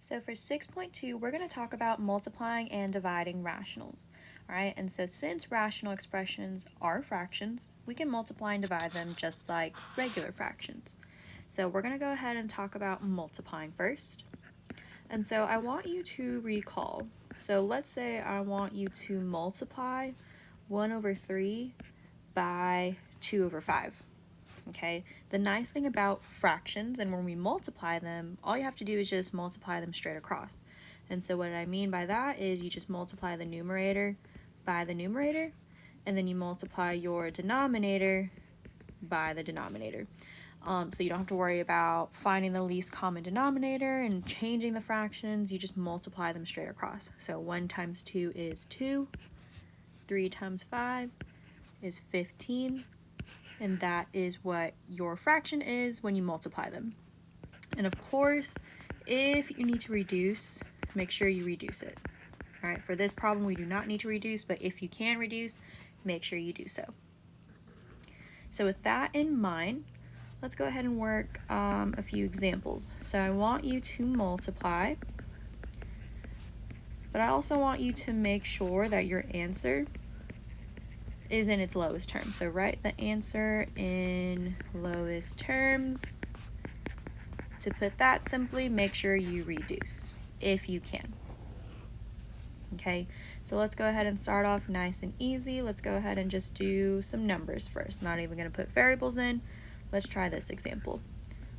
So for 6.2, we're going to talk about multiplying and dividing rationals. All right, and so since rational expressions are fractions, we can multiply and divide them just like regular fractions. So we're going to go ahead and talk about multiplying first. And so I want you to recall. So let's say I want you to multiply 1 over 3 by 2 over 5. Okay, the nice thing about fractions, and when we multiply them, all you have to do is just multiply them straight across. And so what I mean by that is you just multiply the numerator by the numerator, and then you multiply your denominator by the denominator. So you don't have to worry about finding the least common denominator and changing the fractions. You just multiply them straight across. So 1 times 2 is 2, 3 times 5 is 15, and that is what your fraction is when you multiply them. And of course, if you need to reduce, make sure you reduce it. All right, for this problem, we do not need to reduce, but if you can reduce, make sure you do so. So with that in mind, let's go ahead and work a few examples. So I want you to multiply, but I also want you to make sure that your answer is in its lowest terms. So write the answer in lowest terms. To put that simply, make sure you reduce if you can. Okay, so let's go ahead and start off nice and easy. Let's go ahead and just do some numbers first. Not even going to put variables in. Let's try this example.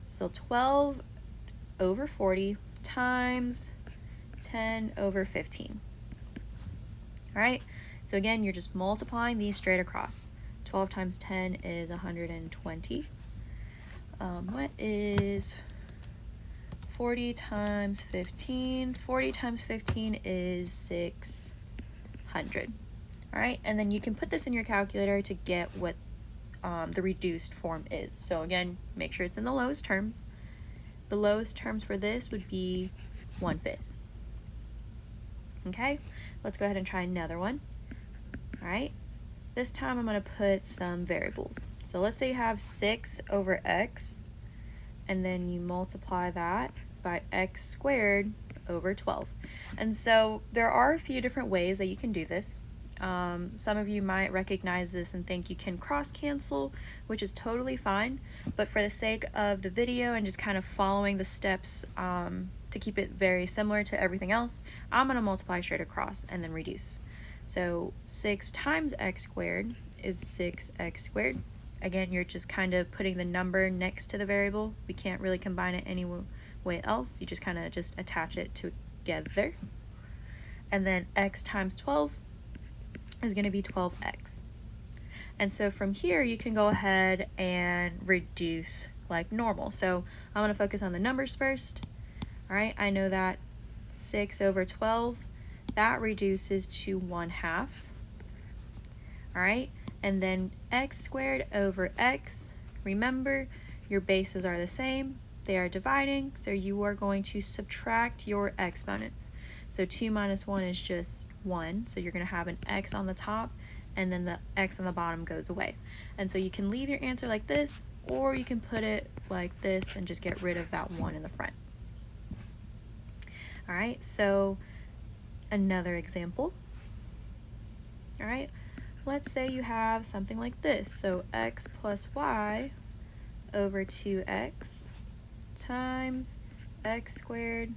So 12 over 40 times 10 over 15. All right, so again, you're just multiplying these straight across. 12 times 10 is 120. What is 40 times 15? 40 times 15 is 600. All right, and then you can put this in your calculator to get what the reduced form is. So again, make sure it's in the lowest terms. The lowest terms for this would be 1/5. Okay, let's go ahead and try another one. All right, this time I'm going to put some variables. So let's say you have 6 over x, and then you multiply that by x squared over 12. And so there are a few different ways that you can do this. Some of you might recognize this and think you can cross cancel, which is totally fine, but for the sake of the video and just kind of following the steps to keep it very similar to everything else, I'm going to multiply straight across and then reduce. So 6 times x squared is 6x squared. Again, you're just kind of putting the number next to the variable. We can't really combine it any way else. You just kind of just attach it together. And then x times 12 is going to be 12x. And so from here, you can go ahead and reduce like normal. So I'm going to focus on the numbers first. All right, I know that 6 over 12, that reduces to 1/2. All right, and then x squared over x, remember your bases are the same, they are dividing, so you are going to subtract your exponents. So 2 minus 1 is just 1, so you're going to have an x on the top, and then the x on the bottom goes away. And so you can leave your answer like this, or you can put it like this and just get rid of that 1 in the front. All right, so another example. All right, let's say you have something like this. So x plus y over 2x times x squared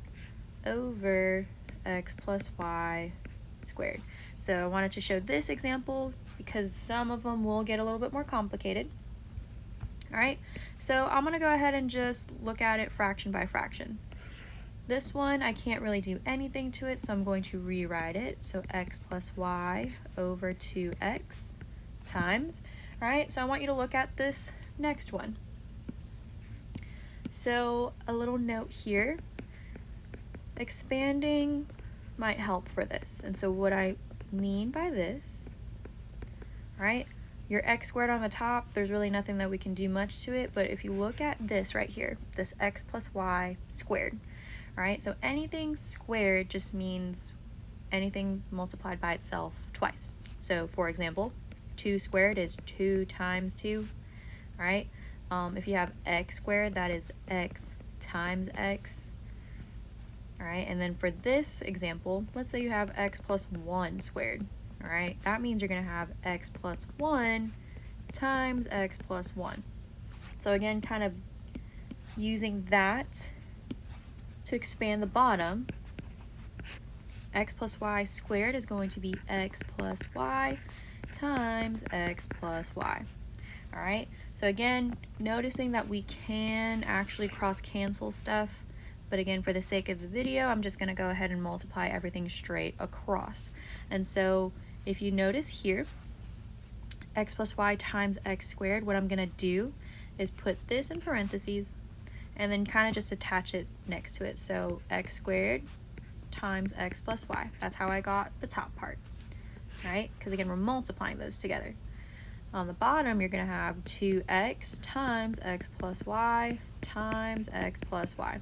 over x plus y squared. So I wanted to show this example because some of them will get a little bit more complicated. All right, so I'm going to go ahead and just look at it fraction by fraction. This one, I can't really do anything to it, so I'm going to rewrite it. So x plus y over 2x times. All right, so I want you to look at this next one. So a little note here, expanding might help for this. And so what I mean by this, all right, your x squared on the top, there's really nothing that we can do much to it, but if you look at this right here, this x plus y squared, all right, so anything squared just means anything multiplied by itself twice. So for example, 2 squared is 2 times 2, all right? If you have x squared, that is x times x. All right, and then for this example, let's say you have x plus 1 squared. All right, that means you're going to have x plus 1 times x plus 1. So again, kind of using that to expand the bottom, x plus y squared is going to be x plus y times x plus y. All right, so again, noticing that we can actually cross cancel stuff, but again, for the sake of the video, I'm just going to go ahead and multiply everything straight across. And so if you notice here, x plus y times x squared, what I'm going to do is put this in parentheses and then kind of just attach it next to it. So x squared times x plus y. That's how I got the top part, right? Because again, we're multiplying those together. On the bottom, you're going to have 2x times x plus y times x plus y.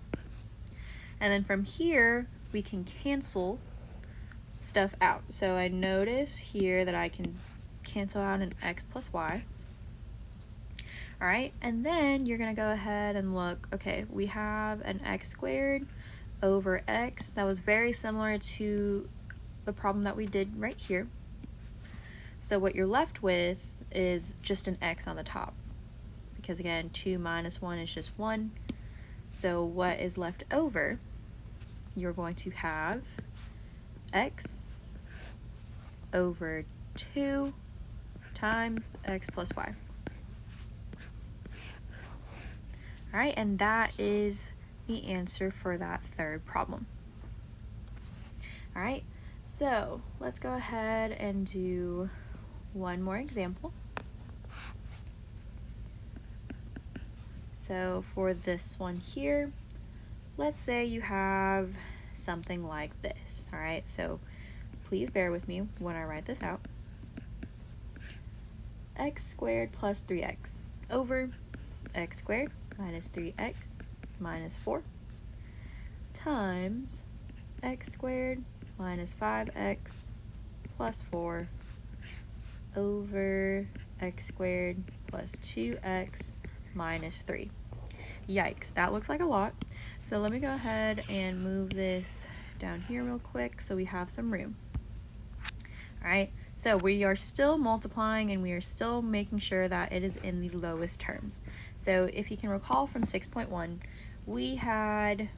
And then from here, we can cancel stuff out. So I notice here that I can cancel out an x plus y. All right, and then you're going to go ahead and look, okay, we have an x squared over x. That was very similar to the problem that we did right here. So what you're left with is just an x on the top, because again, 2 minus 1 is just 1. So what is left over, you're going to have x over 2 times x plus y. All right, and that is the answer for that third problem. All right, so let's go ahead and do one more example. So for this one here, let's say you have something like this. All right, so please bear with me when I write this out. X squared plus 3x over x squared minus 3x minus 4 times x squared minus 5x plus 4 over x squared plus 2x minus 3. Yikes, that looks like a lot. So let me go ahead and move this down here real quick so we have some room. All right, so we are still multiplying and we are still making sure that it is in the lowest terms. So if you can recall from 6.1, we had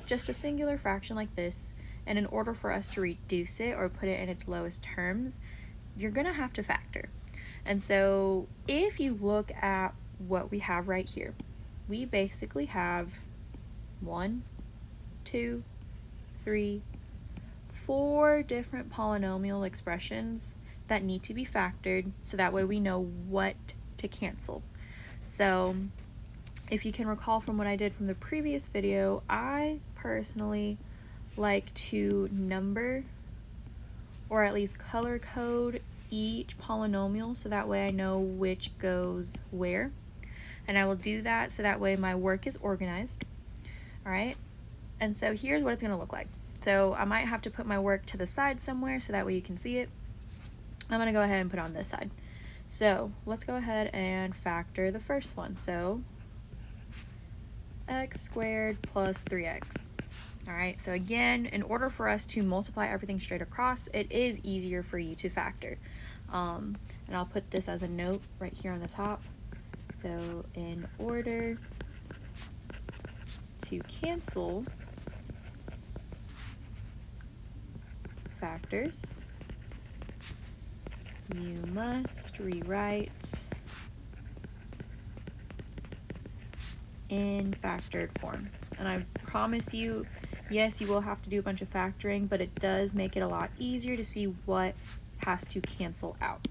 just a singular fraction like this, and in order for us to reduce it or put it in its lowest terms, you're gonna have to factor. And so if you look at what we have right here, we basically have 1, 2, 3, 4 different polynomial expressions that need to be factored, so that way we know what to cancel. So if you can recall from what I did from the previous video, I personally like to number or at least color code each polynomial so that way I know which goes where. And I will do that so that way my work is organized. All right, and so here's what it's going to look like. So I might have to put my work to the side somewhere so that way you can see it. I'm going to go ahead and put it on this side. So let's go ahead and factor the first one. So x squared plus 3x. All right, so again, in order for us to multiply everything straight across, it is easier for you to factor. And I'll put this as a note right here on the top. So in order to cancel factors, you must rewrite in factored form. And I promise you, yes, you will have to do a bunch of factoring, but it does make it a lot easier to see what has to cancel out.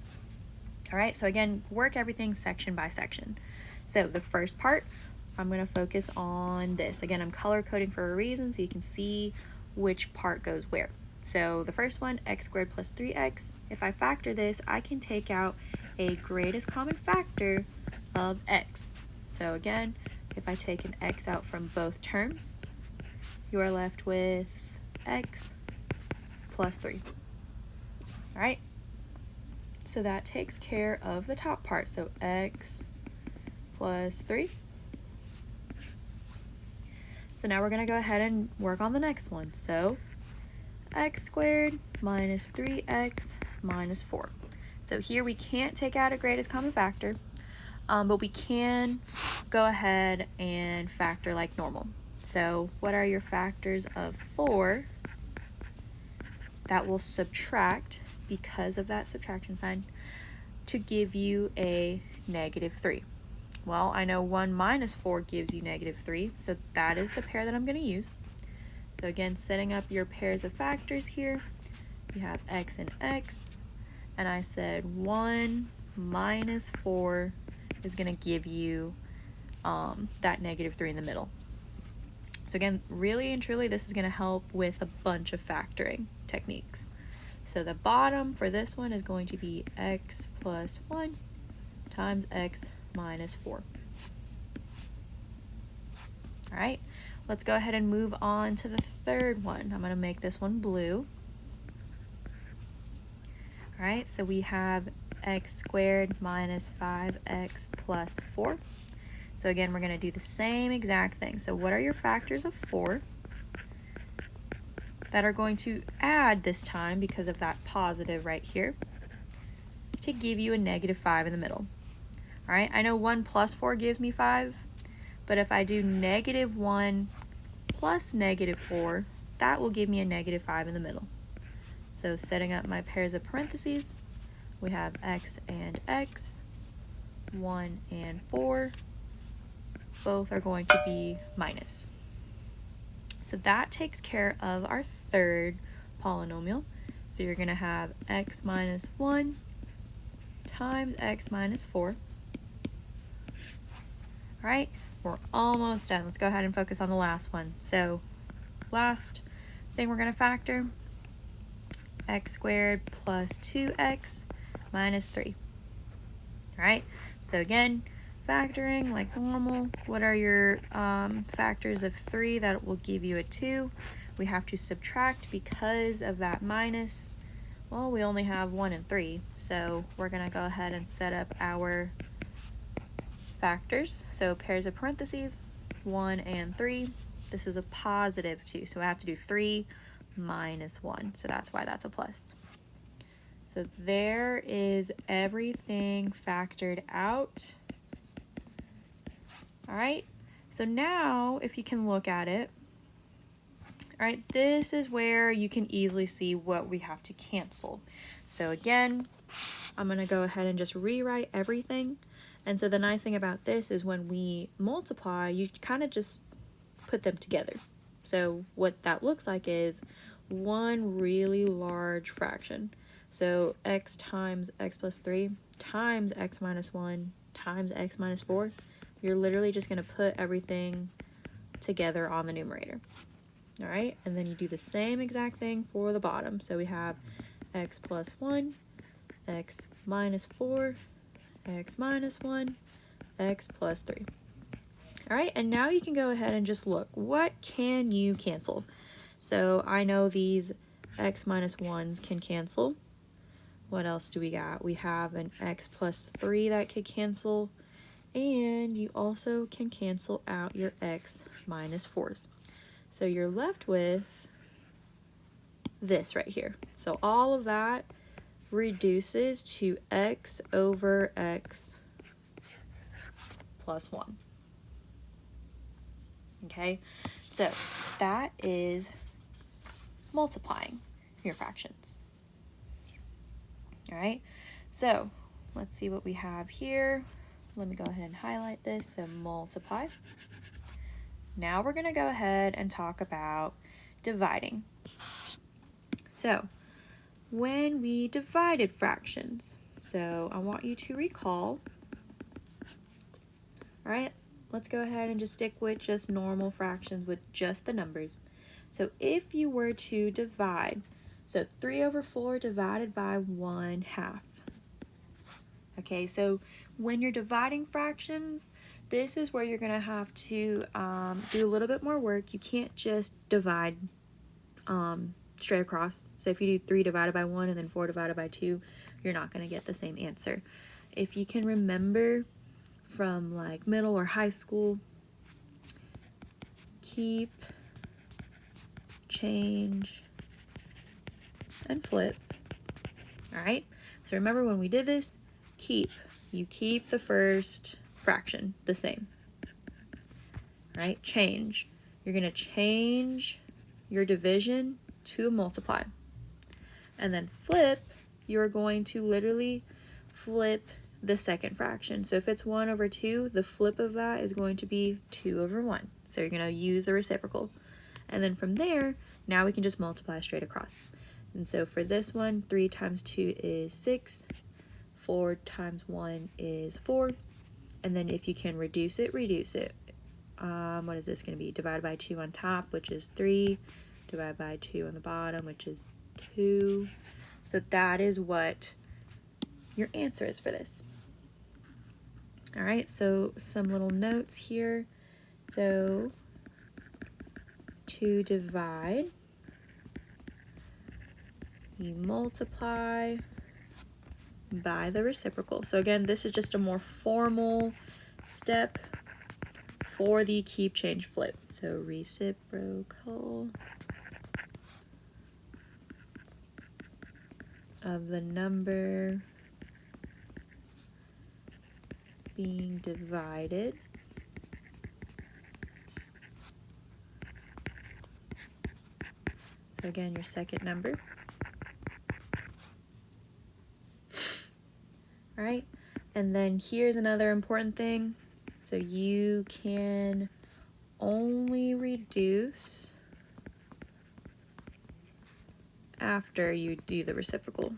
All right, so again, work everything section by section. So the first part, I'm going to focus on this. Again, I'm color coding for a reason so you can see which part goes where. So the first one, x squared plus 3x. If I factor this, I can take out a greatest common factor of x. So again, if I take an x out from both terms, you are left with x plus 3. All right, so that takes care of the top part. So x plus 3. So now we're going to go ahead and work on the next one. So x squared minus 3x minus 4. So here we can't take out a greatest common factor, but we can go ahead and factor like normal. So what are your factors of 4 that will subtract because of that subtraction sign to give you a -3? Well, I know 1 minus 4 gives you -3, so that is the pair that I'm going to use. So again, setting up your pairs of factors here, you have x and x, and I said 1 minus 4 is going to give you that -3 in the middle. So again, really and truly, this is going to help with a bunch of factoring techniques. So the bottom for this one is going to be x plus 1 times x minus 4. All right, let's go ahead and move on to the third one. I'm going to make this one blue. All right, so we have x squared minus 5x plus 4. So again, we're going to do the same exact thing. So what are your factors of 4 that are going to add this time because of that positive right here to give you a -5 in the middle? All right, I know 1 plus 4 gives me 5, but if I do -1 plus -4, that will give me a -5 in the middle. So setting up my pairs of parentheses, we have x and x, 1 and 4, both are going to be minus. So that takes care of our third polynomial. So you're going to have x minus 1 times x minus 4. All right, we're almost done. Let's go ahead and focus on the last one. So last thing we're going to factor, x squared plus 2x minus 3. All right, so again, factoring like normal. What are your factors of 3 that will give you a 2? We have to subtract because of that minus. Well, we only have 1 and 3, so we're going to go ahead and set up our factors. So pairs of parentheses, 1 and 3. This is a positive 2, so I have to do 3 minus 1, so that's why that's a plus. So there is everything factored out. All right, so now if you can look at it, all right, this is where you can easily see what we have to cancel. So again, I'm going to go ahead and just rewrite everything. And so the nice thing about this is when we multiply, you kind of just put them together. So what that looks like is one really large fraction. So x times x plus 3 times x minus 1 times x minus 4. You're literally just going to put everything together on the numerator. All right, and then you do the same exact thing for the bottom. So we have x plus 1, x minus 4, x minus 1, x plus 3. All right, and now you can go ahead and just look. What can you cancel? So I know these x minus 1s can cancel. What else do we got? We have an x plus 3 that could cancel. And you also can cancel out your x minus 4s. So you're left with this right here. So all of that reduces to x over x plus 1. Okay, so that is multiplying your fractions. All right, so let's see what we have here. Let me go ahead and highlight this. So multiply. Now we're going to go ahead and talk about dividing. So when we divided fractions, so I want you to recall, all right, let's go ahead and just stick with just normal fractions with just the numbers. So if you were to divide, so 3 over 4 divided by 1/2. Okay, so when you're dividing fractions, this is where you're going to have to do a little bit more work. You can't just divide straight across. So if you do 3 divided by 1 and then 4 divided by 2, you're not going to get the same answer. If you can remember from like middle or high school, keep, change, and flip. All right, so remember when we did this, you keep the first fraction the same. All right, change. You're going to change your division to a multiply. And then flip, you're going to literally flip the second fraction. So if it's 1 over 2, the flip of that is going to be 2 over 1. So you're going to use the reciprocal. And then from there, now we can just multiply straight across. And so for this one, 3 times 2 is 6. 4 times 1 is 4. And then if you can reduce it, reduce it. What is this going to be? Divided by 2 on top, which is 3. Divided by 2 on the bottom, which is 2. So that is what your answer is for this. All right, so some little notes here. So to divide, you multiply by the reciprocal. So again, this is just a more formal step for the keep, change, flip. So reciprocal of the number being divided so again, your second number. All right, and then here's another important thing. So you can only reduce after you do the reciprocal.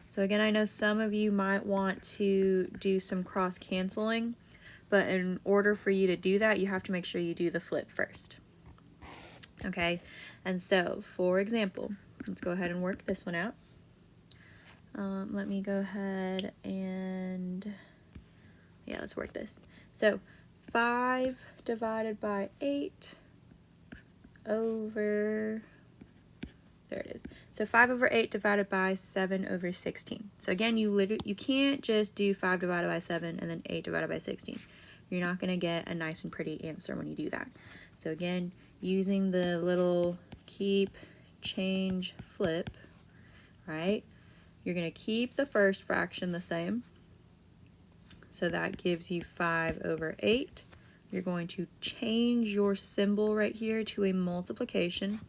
So again, I know some of you might want to do some cross canceling, but in order for you to do that, you have to make sure you do the flip first. Okay, and so for example, let's go ahead and work this one out. Let me go ahead and, let's work this. So 5 divided by 8 over, there it is. So 5 over 8 divided by 7 over 16. So again, you can't just do 5 divided by 7 and then 8 divided by 16. You're not going to get a nice and pretty answer when you do that. So again, using the little keep, change, flip, right? You're going to keep the first fraction the same. So that gives you 5 over 8. You're going to change your symbol right here to a multiplication.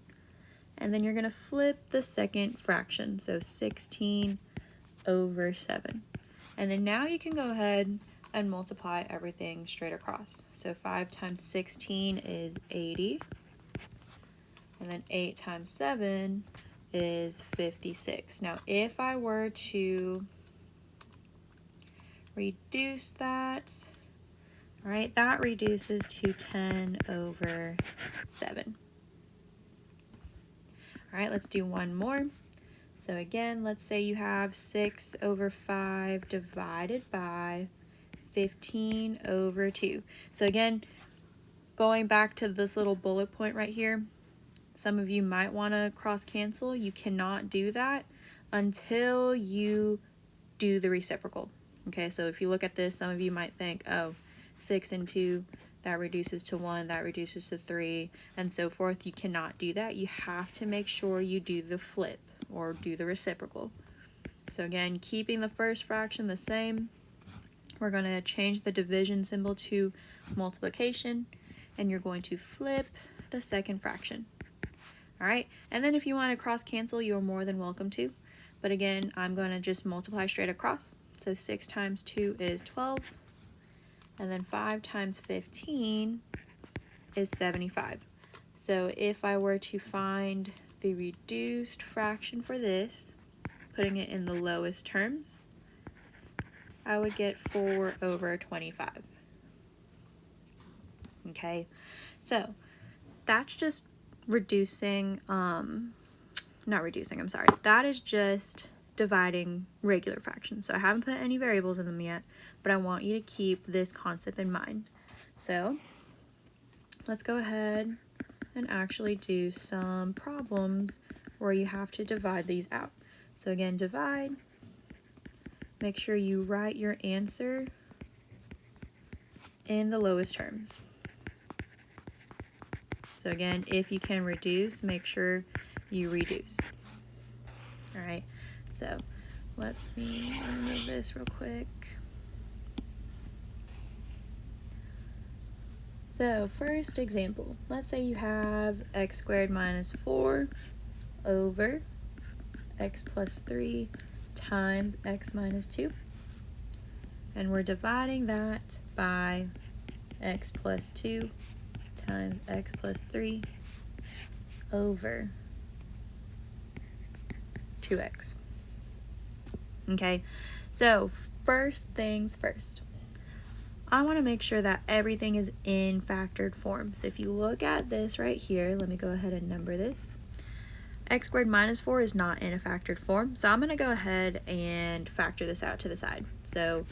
And then you're going to flip the second fraction. So 16 over 7. And then now you can go ahead and multiply everything straight across. So 5 times 16 is 80. And then 8 times 7 is 56. Now, if I were to reduce that, all right, that reduces to 10 over 7. All right, let's do one more. So again, let's say you have 6 over 5 divided by 15 over 2. So again, going back to this little bullet point right here, some of you might want to cross cancel. You cannot do that until you do the reciprocal. Okay, so if you look at this, some of you might think, oh, 6 and 2, that reduces to 1, that reduces to 3, and so forth. You cannot do that. You have to make sure you do the flip or do the reciprocal. So again, keeping the first fraction the same, we're going to change the division symbol to multiplication, and you're going to flip the second fraction. All right, and then if you want to cross cancel, you're more than welcome to. But again, I'm going to just multiply straight across. So 6 times 2 is 12. And then 5 times 15 is 75. So if I were to find the reduced fraction for this, putting it in the lowest terms, I would get 4 over 25. Okay, so that's just reducing, that is just dividing regular fractions. So I haven't put any variables in them yet, but I want you to keep this concept in mind. So let's go ahead and actually do some problems where you have to divide these out. So again, divide, make sure you write your answer in the lowest terms. So again, if you can reduce, make sure you reduce. All right, so let me remove this real quick. So first example, let's say you have x squared minus 4 over x plus 3 times x minus 2. And we're dividing that by x plus 2 times x plus 3 over 2x. Okay, so first things first. I want to make sure that everything is in factored form. So if you look at this right here, let me go ahead and number this. X squared minus 4 is not in a factored form, so I'm going to go ahead and factor this out to the side. So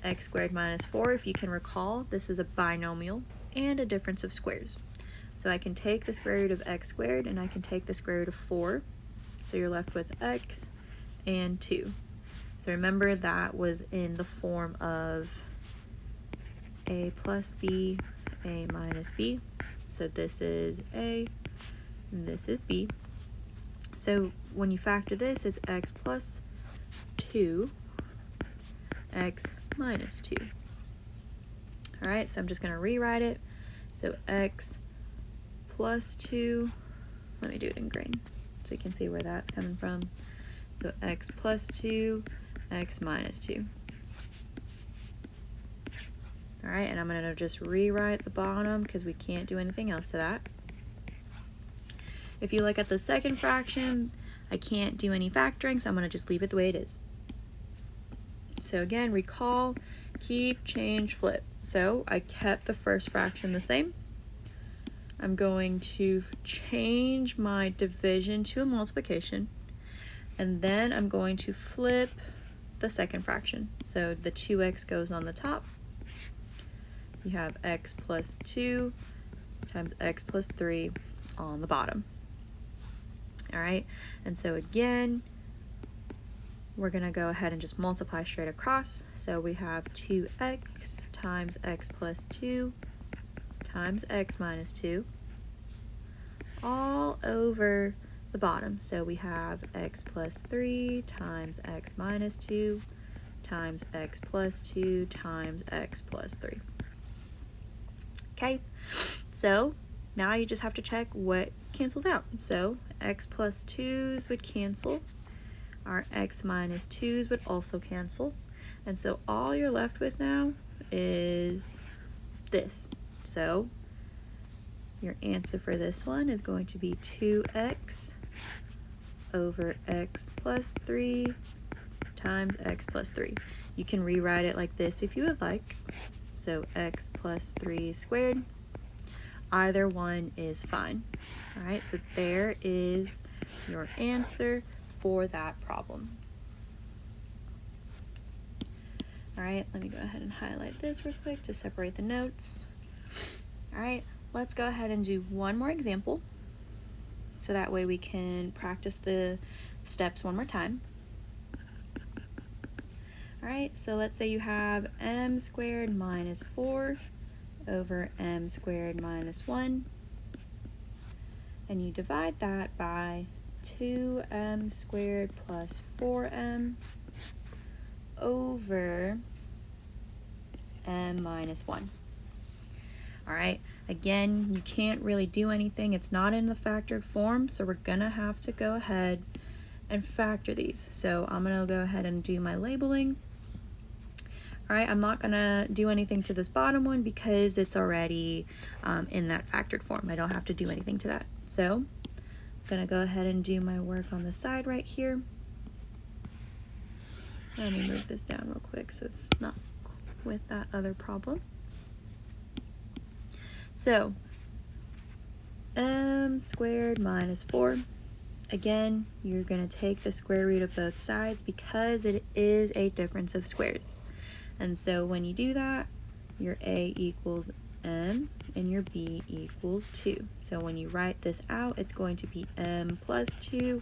x squared minus 4, if you can recall, this is a binomial and a difference of squares. So I can take the square root of x squared and I can take the square root of 4. So you're left with x and 2. So remember that was in the form of a plus b, a minus b. So this is a, and this is b. So when you factor this, it's x plus 2, x minus 2. All right, so I'm just going to rewrite it. So x plus 2, let me do it in green so you can see where that's coming from. So x plus 2, x minus 2. All right, and I'm going to just rewrite the bottom because we can't do anything else to that. If you look at the second fraction, I can't do any factoring, so I'm going to just leave it the way it is. So again, recall, keep, change, flip. So I kept the first fraction the same. I'm going to change my division to a multiplication, and then I'm going to flip the second fraction. So the 2x goes on the top. You have x plus 2 times x plus 3 on the bottom. All right, and so again, we're going to go ahead and just multiply straight across. So we have 2x times x plus 2 times x minus 2 all over the bottom. So we have x plus 3 times x minus 2 times x plus 2 times x plus 3. Okay, so now you just have to check what cancels out. So x plus 2's would cancel. Our x minus 2's would also cancel. And so all you're left with now is this. So your answer for this one is going to be 2x over x plus 3 times x plus 3. You can rewrite it like this if you would like. So x plus 3 squared. Either one is fine. All right, so there is your answer for that problem. All right, let me go ahead and highlight this real quick to separate the notes. All right, let's go ahead and do one more example so that way we can practice the steps one more time. All right, so let's say you have m squared minus 4 over m squared minus 1, and you divide that by 2m squared plus 4m over m minus 1. All right, again, you can't really do anything. It's not in the factored form, so we're gonna have to go ahead and factor these. So I'm gonna go ahead and do my labeling. All right, I'm not gonna do anything to this bottom one because it's already in that factored form. I don't have to do anything to that. So I'm gonna go ahead and do my work on the side right here. Let me move this down real quick so it's not with that other problem. So m squared minus 4. Again, you're gonna take the square root of both sides because it is a difference of squares. And so when you do that, your a equals m and your b equals 2. So when you write this out, it's going to be m plus 2,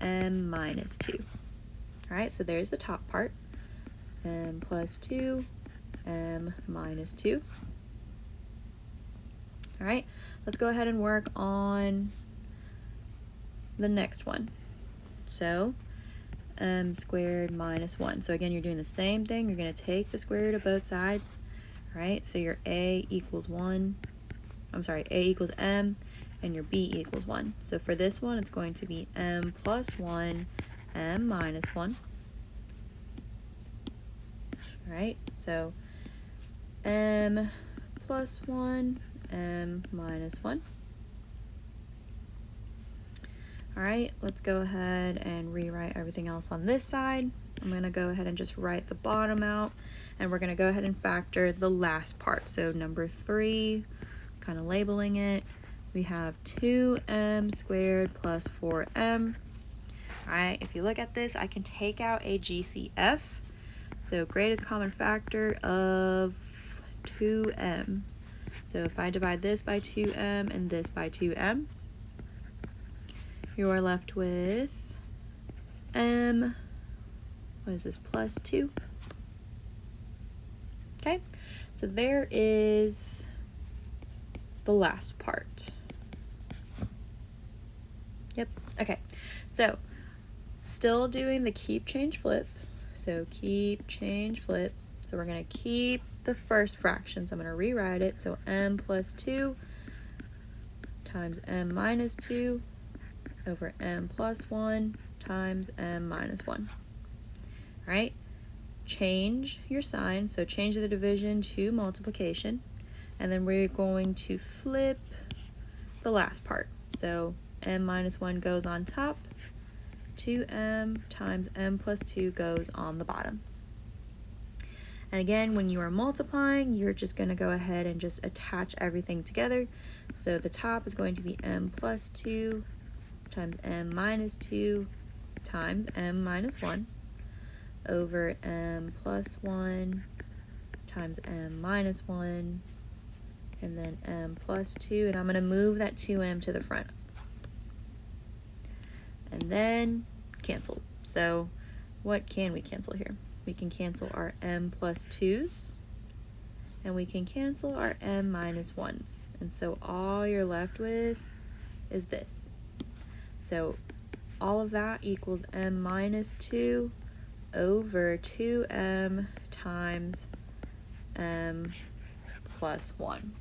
m minus 2. All right, so there's the top part, m plus 2, m minus 2. All right, let's go ahead and work on the next one. So m squared minus 1. So again, you're doing the same thing. You're going to take the square root of both sides, right? So your a equals 1. I'm sorry, a equals m, and your b equals 1. So for this one, it's going to be m plus 1, m minus 1. All right, so m plus 1, m minus 1. All right, let's go ahead and rewrite everything else on this side. I'm going to go ahead and just write the bottom out, and we're going to go ahead and factor the last part. So number 3, kind of labeling it, we have 2m squared plus 4m. All right, if you look at this, I can take out a GCF. So greatest common factor of 2m. So if I divide this by 2m and this by 2m, you are left with m, what is this, plus 2. Okay, so there is the last part. Yep, okay, so still doing the keep, change, flip. So keep, change, flip. So we're going to keep the first fraction. So I'm going to rewrite it. So m plus 2 times m minus 2 over m plus 1 times m minus 1. All right, change your sign. So change the division to multiplication. And then we're going to flip the last part. So m minus 1 goes on top. 2m times m plus 2 goes on the bottom. And again, when you are multiplying, you're just going to go ahead and just attach everything together. So the top is going to be m plus 2 times m minus 2 times m minus 1 over m plus 1 times m minus 1, and then m plus 2, and I'm going to move that 2m to the front. And then cancel. So what can we cancel here? We can cancel our m plus 2's, and we can cancel our m minus 1's. And so all you're left with is this. So all of that equals m minus 2 over 2m times m plus 1.